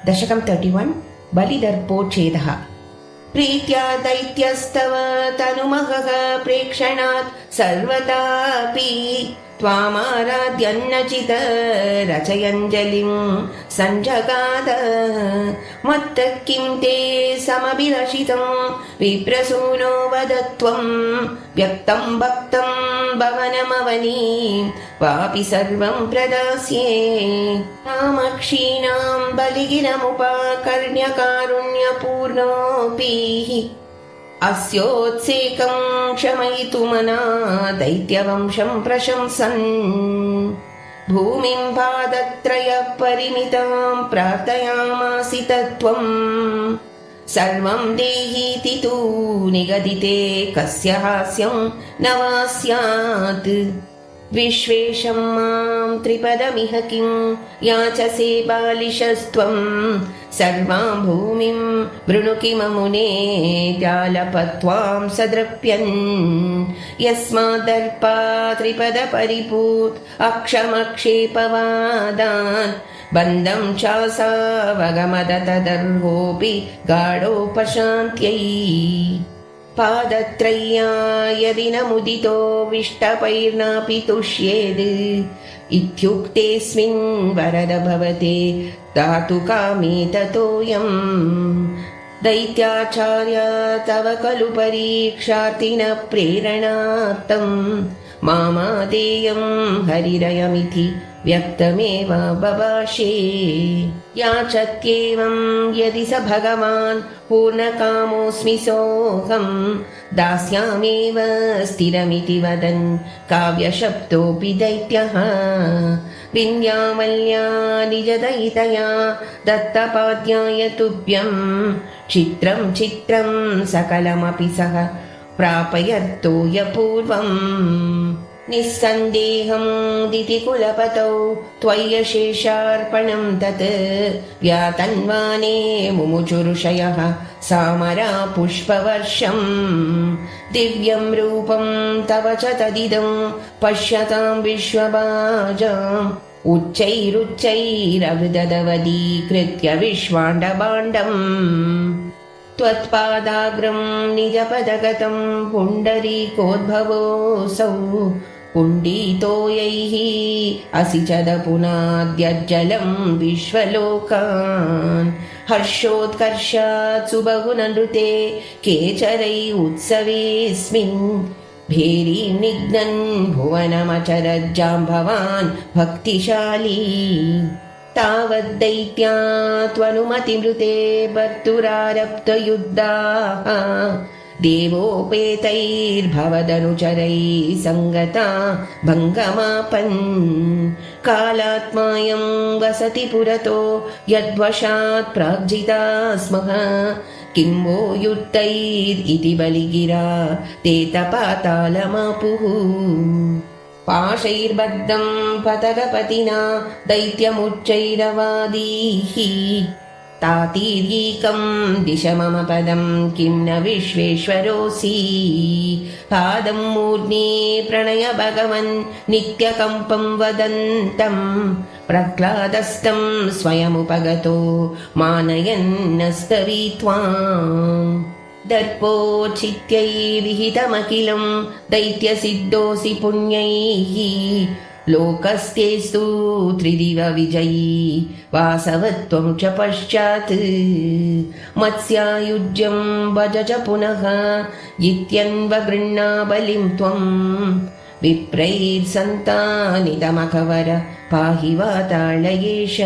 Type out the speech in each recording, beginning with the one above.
दशकं 31 बलिदर्पोच्छेदः। प्रीत्या दैत्यस्तव तनुमहः प्रेक्षणात् सर्वदापि त्वामाराध्यन्नचित रचयञ्जलिं सञ्जगाद। मत्तः किं ते समभिलषितं विप्रसूनो वदत्वं व्यक्तं भक्तं भवनमवनीं वापि सर्वं प्रदास्ये। नामक्षीणां बलिगिरमुपाकर्ण्यकारुण्यपूर्णोऽपि अस्योत्सेकं क्षमयितुमना दैत्यवंशं प्रशंसन् भूमिं पादत्रयपरिमितां प्रार्थयामासि तत्त्वम्। सर्वं देहीति तु निगदिते कस्य हास्यं न वा स्यात्। विश्वेशं मां त्रिपदमिह किं याचसे बालिशस्त्वं सर्वां भूमिं वृणु किममुने जालपत्वां सदृप्यन्। यस्मादर्पा त्रिपदपरिपूत अक्षमक्षेपवादान् बन्धं चासावगमदतदर्होऽपि गाढोपशान्त्यै। पादत्रय्या यदि न मुदितो विष्टपैर्नापि तुष्येद् इत्युक्तेऽस्मिन् वरद भवते दातु कामे ततोऽयम्। दैत्याचार्य तव खलु परीक्षार्थिनः प्रेरणार्थं मामादेयं हरिरयमिति व्यक्तमेव बभाषे। याचत्येवं यदि स भगवान् पूर्णकामोऽस्मि सोऽहं दास्यामेव स्थिरमिति वदन् काव्यशब्दोऽपि दैत्यः। विन्यावल्या निजदयितया दत्तपाद्याय तुभ्यं चित्रं चित्रं सकलमपि सः प्रापयर्तोय पूर्वम्। निस्सन्देहं दितिकुलपतौ त्वय्यशेषार्पणं तत् व्यातन्वाने मुमुचुरुषयः सामरा पुष्पवर्षं। दिव्यं रूपं तव च तदिदं पश्यतां विश्वभाजाम् उच्चैरुच्चैरवृदवदीकृत्य विश्वाण्डभाण्डम्। त्वत्पादाग्रं निजपदगतं पुण्डरीकोद्भवोऽसौ पुण्डितोयैः असिचदपुनाद्यज्जलं विश्वलोकान्। हर्षोत्कर्षात् सुबहुननृते केचरै उत्सवेऽस्मिन् भेरीं निघ्नन् भुवनमचरज्जाम्भवान् भक्तिशाली। तावद्दैत्या त्वनुमतिमृते भर्तुरारब्धयुद्धाः देवोपेतैर्भवदनुचरैः सङ्गता भङ्गमापन्। कालात्मायं वसति पुरतो यद्वशात् प्राग्जिता स्मः किं वो युक्तैरिति बलिगिरा ते तपातालमापुः। पाशैर्बद्धं पतगपतिना दैत्यमुच्चैरवादीः तातीर्यैकं दिश मम पदं किं न विश्वेश्वरोऽसि। पादं मूर्ध्नि प्रणय भगवन् नित्यकम्पं वदन्तं प्रह्लादस्तं स्वयमुपगतो मानयन्नस्तवीत्वाम्। दर्पोचित्यै विहितमखिलं दैत्यसिद्धोऽसि पुण्यैः लोकस्तेस्तु त्रिदिव विजयी वासवत्वं च पश्चात्। मत्स्यायुज्यं भज च पुनः इत्यन्वगृह्णा बलिं त्वं विप्रैर्सन्तानितमकवर पाहि वातालयेश।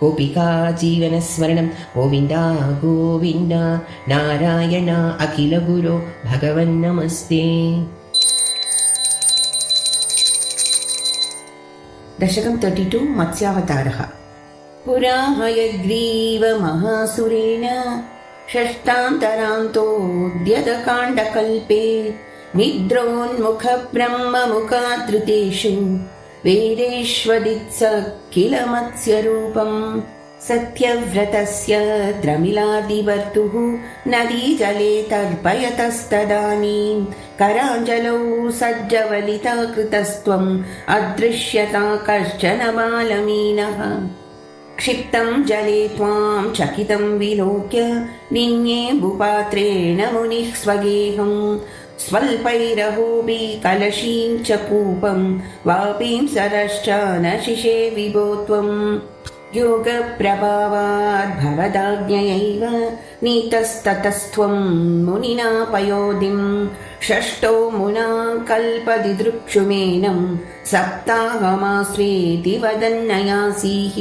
गोपिका जीवनस्मरणं गोविन्द गोविन्द नारायण अखिल गुरो भगवन्नमस्ते। दशकं 32 मत्स्यावतारः। पुरा हयग्रीव महासुरेण षष्ठान्तरान्तोऽद्यतकाण्डकल्पे निद्रोन्मुख ब्रह्ममुखादृतेषु वेदेष्वदित्स किल मत्स्यरूपं। सत्यव्रतस्य द्रमिलादिवर्तुः नदीजले तर्पयतस्तदानीं कराञ्जलौ सज्जवलिता कृतस्त्वम् अदृश्यता कश्चन बालमीनः। क्षिप्तं जले त्वां चकितं विलोक्य निन्येऽम्बुपात्रेण मुनिः स्वगेहं स्वल्पैरहोबि कलशीं च कूपं वापीं सरश्च न शिशे विभो त्वम् योगप्रभावाद्भवदाज्ञयैव नीतस्ततस्त्वं मुनिना पयोधिं षष्ठो मुना कल्पदिदृक्षुमेनं सप्ताहमास्वेति वदन्नयासीः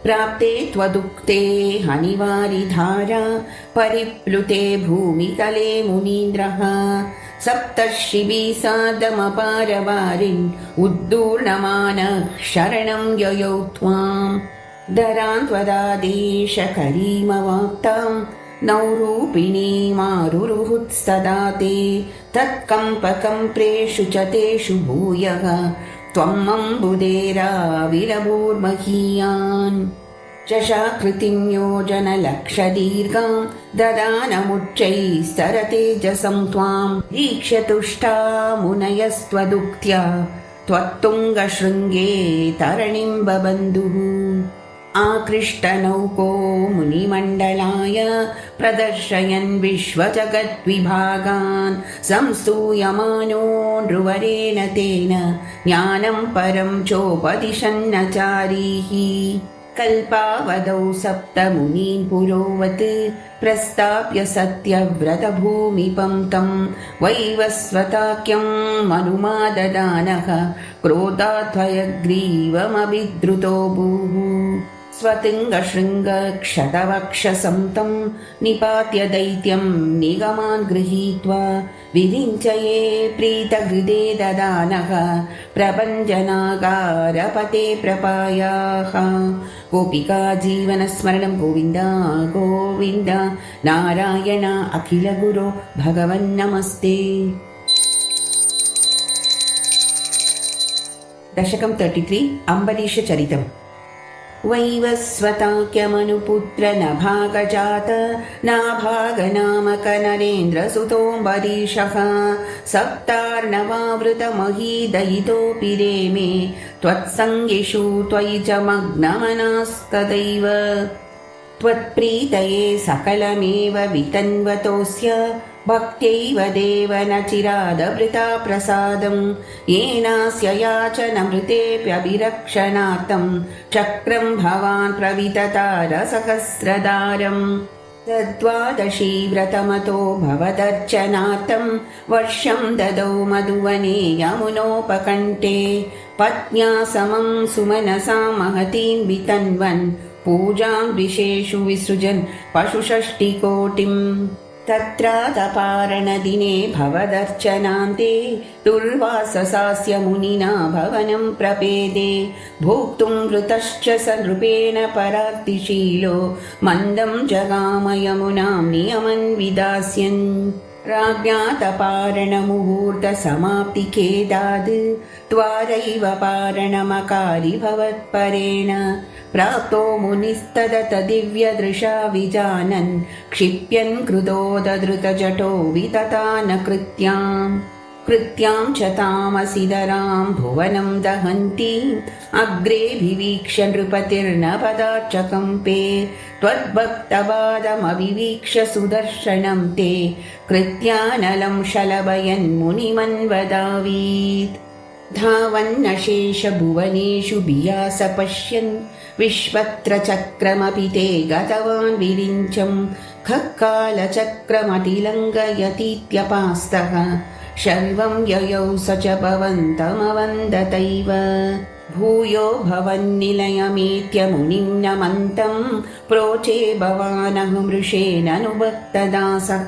प्राप्ते त्वदुक्ते हनिवारिधारा परिप्लुते भूमितले मुनीन्द्रः सप्तर्षिभिः सार्धमपारवारिन् उद्दूर्णमानः शरणं ययौ त्वाम् दरान् त्वदादेशकरीमवाक्तां नौरूपिणीमारुरुहुत्सदा ते तत्कम्पकम्प्रेषु च तेषु भूयः त्वम् अम्बुदेराविरभूर्महीयान् चशाकृतिं योजनलक्षदीर्घां ददानमुच्चैस्तरतेजसं त्वां दीक्ष्यतुष्टा मुनयस्त्वदुक्त्या त्वत्तुङ्गशृङ्गे तरणिं बबन्धुः आकृष्टनौको मुनिमण्डलाय प्रदर्शयन् विश्वजगद्विभागान् संस्तूयमानो नृवरेण तेन ज्ञानं परं चोपदिशन्नचारीः कल्पावधौ सप्तमुनीन् पुरोवत् प्रस्ताप्य सत्यव्रतभूमिपं तं वैवस्वताख्यं मनुमाददानः क्रोधाद्वयग्रीवमभिद्रुतो भूः स्वतिङ्गशृङ्गक्षतवक्षसं तं निपात्य दैत्यं निगमान् गृहीत्वा विरिञ्चये प्रीतहृदे ददानः प्रपञ्चनागारपते प्रपायाः गोपिका जीवनस्मरणं गोविन्द गोविन्द नारायण अखिलगुरो भगवन्नमस्ते। दशकं 33 अम्बरीषचरितम् वैवस्वताख्यमनुपुत्र नभागजात नाभागनामक नरेन्द्रसुतोऽम्बरीषः सप्तार्णवावृतमहीदयितोऽपि रेमे त्वत्सङ्गिषु त्वयि च मग्नमनास्तदैव त्वत्प्रीतये सकलमेव वितन्वतोऽस्य भक्त्यैव देव न चिरादभृता प्रसादं येनास्य याचनमृतेऽप्यभिरक्षणार्थं चक्रं भवान् प्रविततारसहस्रदारम् तद्वादशी व्रतमतो भवदर्चनार्थं वर्षं ददौ मधुवने यमुनोपकण्ठे पत्न्या समं सुमनसा महतीं वितन्वन् पूजां विशेषु विसृजन् पशुषष्टिकोटिम् तत्रादपारणदिने भवदर्चनान्ते दुर्वाससास्य मुनिना भवनं प्रपेदे भोक्तुं वृतश्च स नृपेण परार्तिशीलो मन्दं जगाम यमुनां नियमन् विदास्यन् राज्ञातपारणमुहूर्तसमाप्तिखेदाद् द्वारैव पारणमकारि भवत्परेण प्राप्तो मुनिस्तदत दिव्यदृशा विजानन् क्षिप्यन् कृतोदधृतजटो वितता न कृत्यां च तामसिधरां भुवनं दहन्तीम् अग्रेऽभिवीक्ष्य नृपतिर्न पदार्चकम्पे त्वद्भक्तपादमभिवीक्ष्य सुदर्शनं ते कृत्यानलं शलभयन्मुनिमन्वदावीत् धावन्नशेषभुवनेषु बियास पश्यन् विश्वत्रचक्रमपि ते गतवान् विरिञ्चं खक्कालचक्रमतिलङ्घयतीत्यपास्तः शर्वं ययौ स च भवन्तमवन्दतैव भूयो भवन्निलयमेत्य मुनिं नमन्तं प्रोचे भवानहमृषेणनुभक्तदासः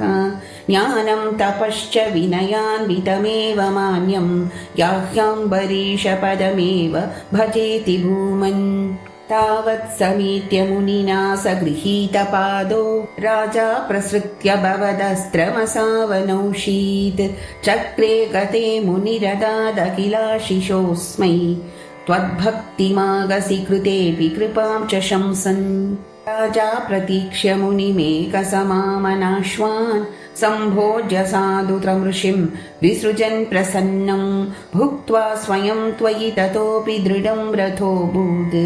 ज्ञानं तपश्च विनयान्वितमेव मान्यं याह्याम्बरीषपदमेव भजेति भूमन् तावत् समीत्य मुनिना स गृहीतपादो राजा प्रसृत्य भवदस्त्रमसावनौषीत् चक्रे गते मुनिरदादखिलाशिषोऽस्मै त्वद्भक्तिमागसि कृतेऽपि कृपां च शंसन् राजा प्रतीक्ष्य मुनिमेकसमामनाश्वान् सम्भोज्य साधुतमृषिं विसृजन् प्रसन्नं भुक्त्वा स्वयं त्वयि ततोऽपि दृढं रथोऽभूत्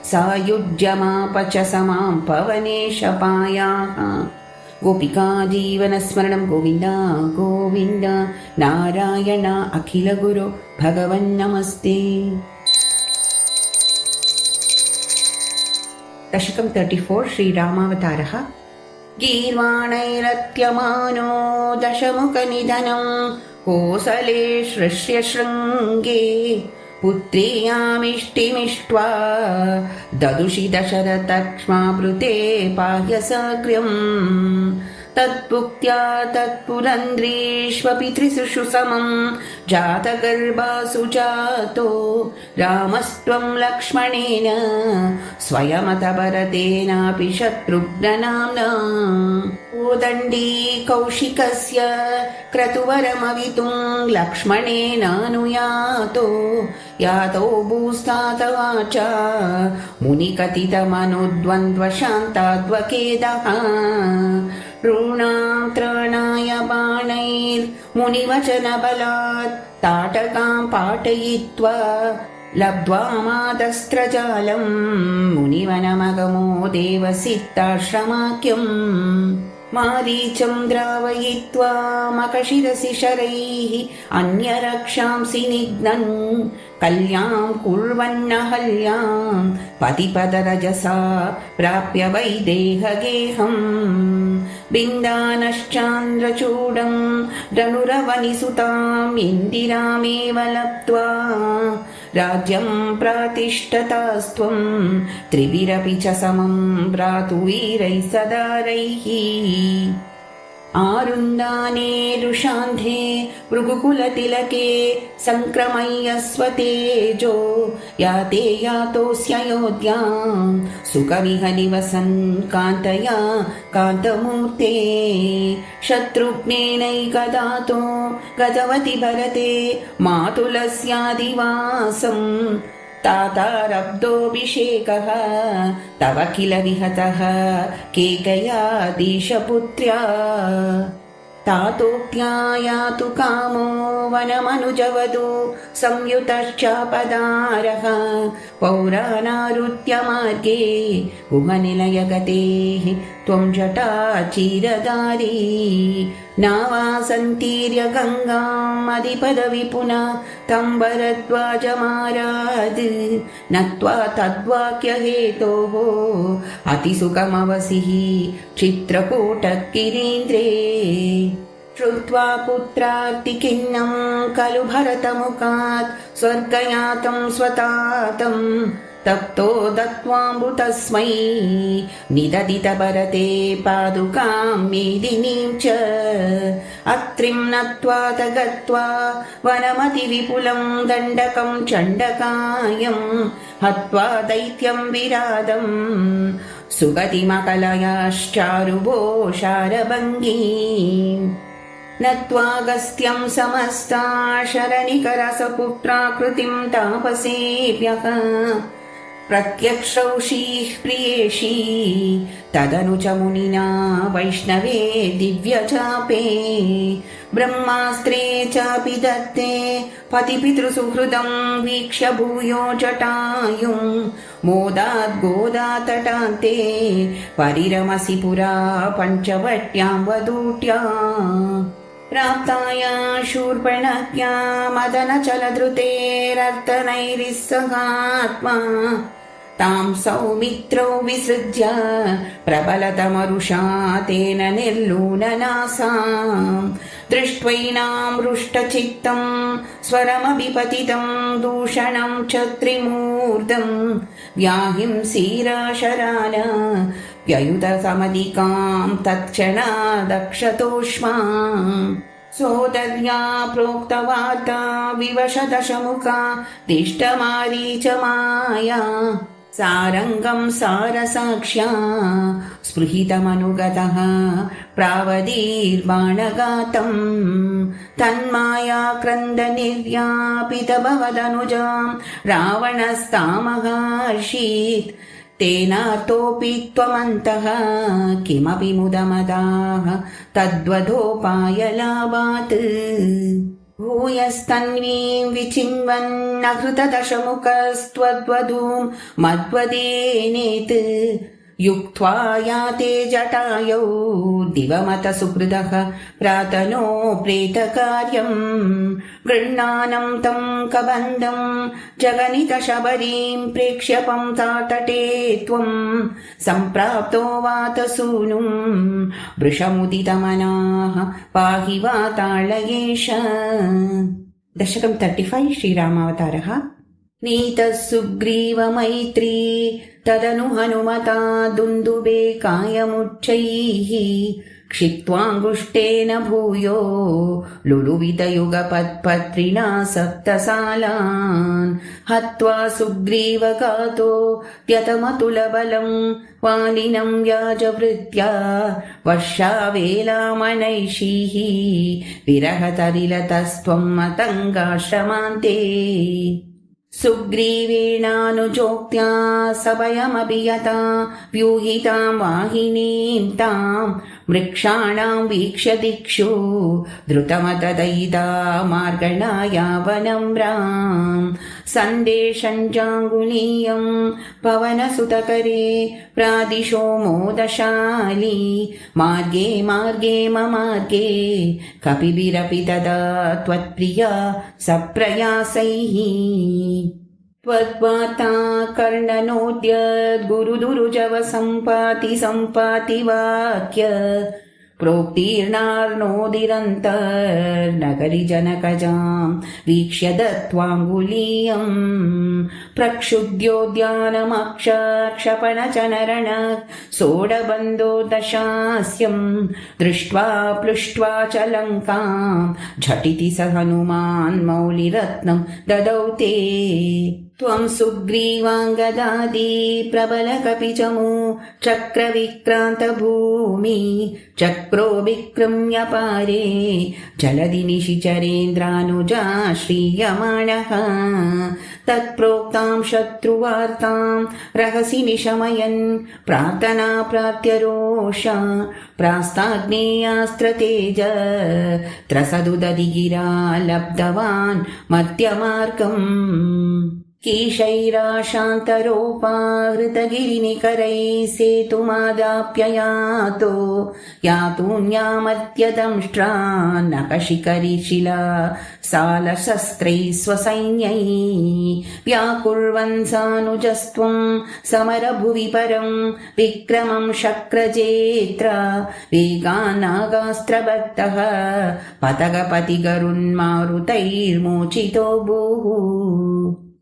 सायुज्यमाप च समां पवनेशपायाः। गोपिका जीवनस्मरणं गोविन्द गोविन्द नारायण अखिलगुरो भगवन्नमस्ते। दशकं 34 श्रीरामावतारः। गीर्वाणैरत्यमानो दशमुखनिधनं कोसले शृङ्गे पुत्र्यामिष्टिमिष्ट्वा ददुषि दशरथक्ष्माभृते पाह्यसग्र्यम् तत्पुक्त्या तत्पुरन्द्रीष्वपि त्रिसुषु समं जातगर्भासु जातो रामस्त्वं लक्ष्मणेन स्वयमत भरतेनापि शत्रुघ्ननाम्ना। कोदण्डी कौशिकस्य क्रतुवरमवितुं लक्ष्मणेनानुयातो यातो भूस्तातवाचा मुनिकथितमनुद्वन्द्वशान्ताद्वकेदः। ऋणां त्रणाय बाणैर्मुनिवचनबलात् ताटकां पाटयित्वा लब्ध्वा मादस्त्रजालं मुनिवनमगमो देवसिद्धाश्रमाख्यम्। मारीचं द्रावयित्वा मखशिरसि शरैः अन्यरक्षांसि निघ्नन् कल्यां कुर्वन्नहल्यां पतिपदरजसा प्राप्य वैदेहगेहम्। बिन्दानश्चान्द्रचूडं धनुरवनिसुताम् इन्दिरामेव लब्ध्वा राज्यं प्रातिष्ठतास्त्वं त्रिभिरपि च समं भ्रातुवीरैः सदारैः। आरुन्दाने रुषान्धे भृगुकुलतिलके सङ्क्रमय्य स्वतेजो याते यातोऽस्ययोध्यां सुखमिह निवसन् कान्तया कान्तमूर्ते। शत्रुघ्नेनैकदातो गतवति भरते मातुलस्यादिवासम् तातारब्धोऽभिषेकः तव किल विहतः केकयाधीशपुत्र्या। तातोक्त्या यातु कामो वनमनुजवधू संयुतश्चापदारः पौरानारुत्यमार्गे गुहनिलयगतेः त्वं जटाचीरधारी। नावासन्तीर्य गङ्गाम् अधिपदविपुना तं भरद्वाजमाराद् नत्वा तद्वाक्यहेतोः अतिसुखमवसिः चित्रकूटगिरीन्द्रे। श्रुत्वा पुत्रार्तिकिन्नं खलु भरतमुखात् स्वर्गयातं स्वतातं तप्तो दत्त्वामृतस्मै निददित भरते पादुकां मेदिनीं च। अत्रिं नत्वा तगत्वा वनमतिविपुलं दण्डकं चण्डकायं हत्वा दैत्यं विरादं सुगतिमकलयाश्चारुभोषारभङ्गीम्। नत्वागस्त्यं समस्ता शरणिकरसपुत्राकृतिं तापसेभ्यः प्रत्यक्षौषीः प्रियेशी। तदनु च मुनिना वैष्णवे दिव्यचापे ब्रह्मास्त्रे चापि दत्ते पतिपितृसुहृदं वीक्ष्य भूयो जटायुं मोदाद् गोदातटान्ते परिरमसि पुरा पञ्चवट्यां वधूट्या। प्राप्ताया शूर्पणख्या मदनचलधृतेरर्तनैरिस्सहात्मा तां सौमित्रौ विसृज्य प्रबलतमरुषा तेन निर्लूननासां। दृष्ट्वैनां रुष्टचित्तं स्वरमभिपतितं दूषणं च त्रिमूर्धं व्याहिंसीराशरान व्ययुतसमधिकां तत्क्षणादक्षतोष्मा। सोदर्या प्रोक्तवार्ता विवशदशमुखा दिष्टमारीचमाया सारङ्गं सारसाक्ष्या स्पृहितमनुगतः प्रावदीर्बाणगातं तन्मायाक्रन्दनिर्व्यापितभवदनुजां रावणस्तामहर्षीत् तेनार्तोऽपि त्वमन्तः किमपि मुदमदाः तद्वधोपायलाभात् भूयस्तन्वीं विचिन्वन्नहृतदशमुखस्त्वद्वधूं मद्वदेनेत् युक्त्वा याते जटायौ दिवमत सुहृदः प्रातनो प्रेतकार्यम् गृह्णानं तं कबन्धं जगनितशबरीं प्रेक्ष्य पंसातटे त्वं सम्प्राप्तो वातसूनुं वृषमुदितमनाः पाहि वातालयेश। दशकं 35 श्रीरामावतारः। नीतः सुग्रीवमैत्री तदनु हनुमता दुन्दुभे कायमुच्चैः क्षिप्त्वाङ्गुष्ठेन भूयो लुलुवितयुगपत्पत्रिणा सप्तसालान् हत्वा सुग्रीवघातो त्यतमतुलबलं वालिनं व्याजवृत्या वर्षावेलामनैषीः विरहतरिलतस्त्वं मतङ्गाश्रमान्ते सुग्रीवेणानुजोक्त्या सभयमभियता व्यूहितां वाहिनीं तां वृक्षाणां वीक्ष्य दिक्षु द्रुतमतदयिता मार्गणाया वनम्रां सन्देशञ्जाङ्गुलीयं पवनसुतकरे प्रादिशो मोदशाली मार्गे मार्गे ममार्गे कपिभिरपि तदा त्वत्प्रिया सप्रयासैः त्वद्वार्ता कर्णनोद्यद्गुरुदुरुजव सम्पाति वाक्य प्रोक्तीर्णार्णोदिरन्तर्नगरि जनकजां वीक्ष्य दत्त्वाङ्गुलीयं प्रक्षुद्योद्यानमक्षक्षपणचनरण सोडबन्धो दशास्यं दृष्ट्वा प्लुष्ट्वा च लङ्कां झटिति स हनुमान् मौलिरत्नं ददौ ते त्वं सुग्रीवाङ्गदादि प्रबलकपिचमू चक्रविक्रान्तभूमि चक्रो विक्रम्य पारे जलधि निशिचरेन्द्रानुजा श्रीयमाणः तत्प्रोक्तां शत्रुवार्तां रहसि निशमयन् प्रार्थना प्रार्थ्य रोषा प्रास्ताग्नेयास्त्रतेज त्रसदुदधिगिरा लब्धवान् मध्यमार्गम् कीशैराशान्तरोपाहृतगिरिनिकरैः सेतुमादाप्ययातो यातून्यामद्यदंष्ट्रा नखशिखरिशिला सालशस्त्रैः स्वसैन्यैः व्याकुर्वन् सानुजस्त्वं समरभुवि परं विक्रमं शक्रजेत्र वेगान्नागास्त्रबद्धः पतगपतिगरुन्मारुतैर्मोचितो भूः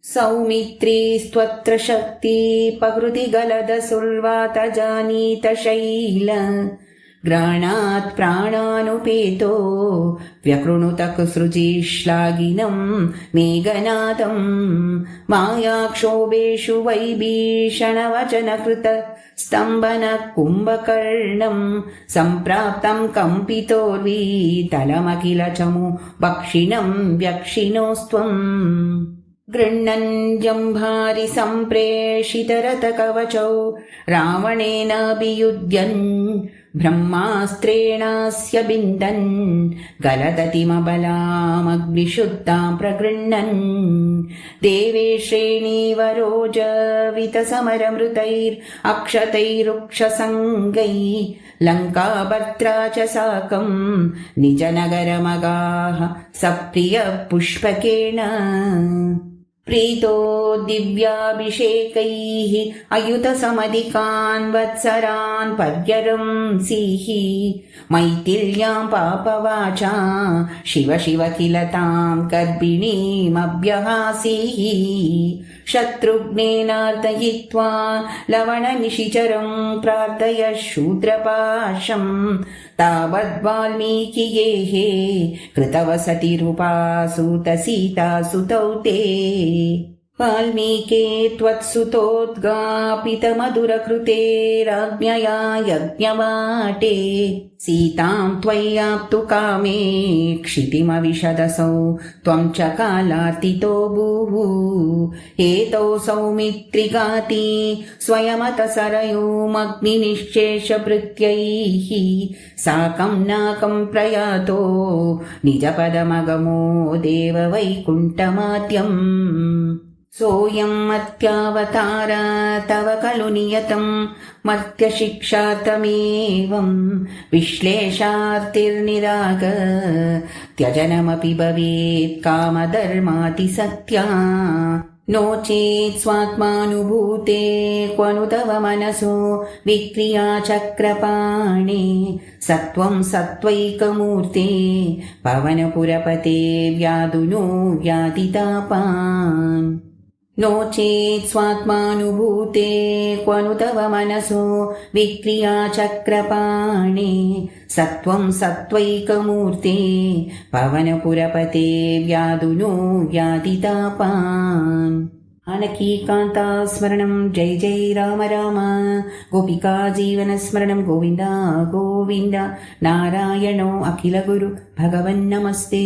सौमित्रीस्त्वत्र शक्ति प्रकृतिगलदसुल्वात जानीत शैल ग्राणात् प्राणानुपेतो व्यकृणुतकुसृजिश्लाघिनं मेघनादं मायाक्षोभेषु वैभीषणवचनकृत स्तम्भनः कुम्भकर्णं सम्प्राप्तं कम्पितोर्वीतलमखिलचमु भक्षिणं व्यक्षिणोस्त्वम् गृह्णन् जम्भारि सम्प्रेषितरथकवचौ रावणेनाभियुध्यन् ब्रह्मास्त्रेणास्य बिन्दन् गलदतिमबलामग्निशुद्धां प्रगृह्णन् देवे श्रेणीवरोजवितसमरमृतैरक्षतैरुक्षसङ्गैः लङ्काभर्त्रा च साकं निजनगरमगाः सप्रियपुष्पकेण प्रीतो दिव्याभिषेकैः अयुतसमधिकान् वत्सरान् पर्यरंसीः मैथिल्यां पापवाचा शिव शिव किल तां गर्भिणीमभ्यहासीः शत्रुघ्नेनार्दयित्वा लवणनिशिचरं प्रार्थय शूद्रपाशं तावद्वाल्मीकियेः कृतवसतिरूपा सुतसीता सुतौ ते वाल्मीके त्वत्सुतोद्गापितमधुरकृते राज्ञया यज्ञवाटे सीतां त्वय्याप्तु कामे क्षितिमविशदसौ त्वं च कालार्तितो भूः एतौ सौमित्रिगाति स्वयमत सरयूमग्निनिश्चेषभृत्यैः साकं नाकं प्रयातो निजपदमगमो देववैकुण्ठमाद्यम् सोऽयं मर्त्यावतार तव खलु नियतं मर्त्यशिक्षार्थमेवं विश्लेषार्तिर्निराग त्यजनमपि भवेत् कामधर्मातिसत्या नो चेत् स्वात्मानुभूते क्वनु तव मनसो विक्रिया चक्रपाणे सत्त्वं सत्त्वैकमूर्ते पवनपुरपते व्याधुनो व्याधितापान् नो चेत् स्वात्मानुभूते क्वनु तव मनसो विक्रिया चक्रपाणे सत्त्वं सत्त्वैकमूर्ते पवनपुरपते व्याधुनो व्याधितापान् जानकीकान्ता स्मरणं जय जय राम राम गोपिका जीवनस्मरणं गोविन्द गोविन्द नारायणो अखिलगुरु भगवन्नमस्ते।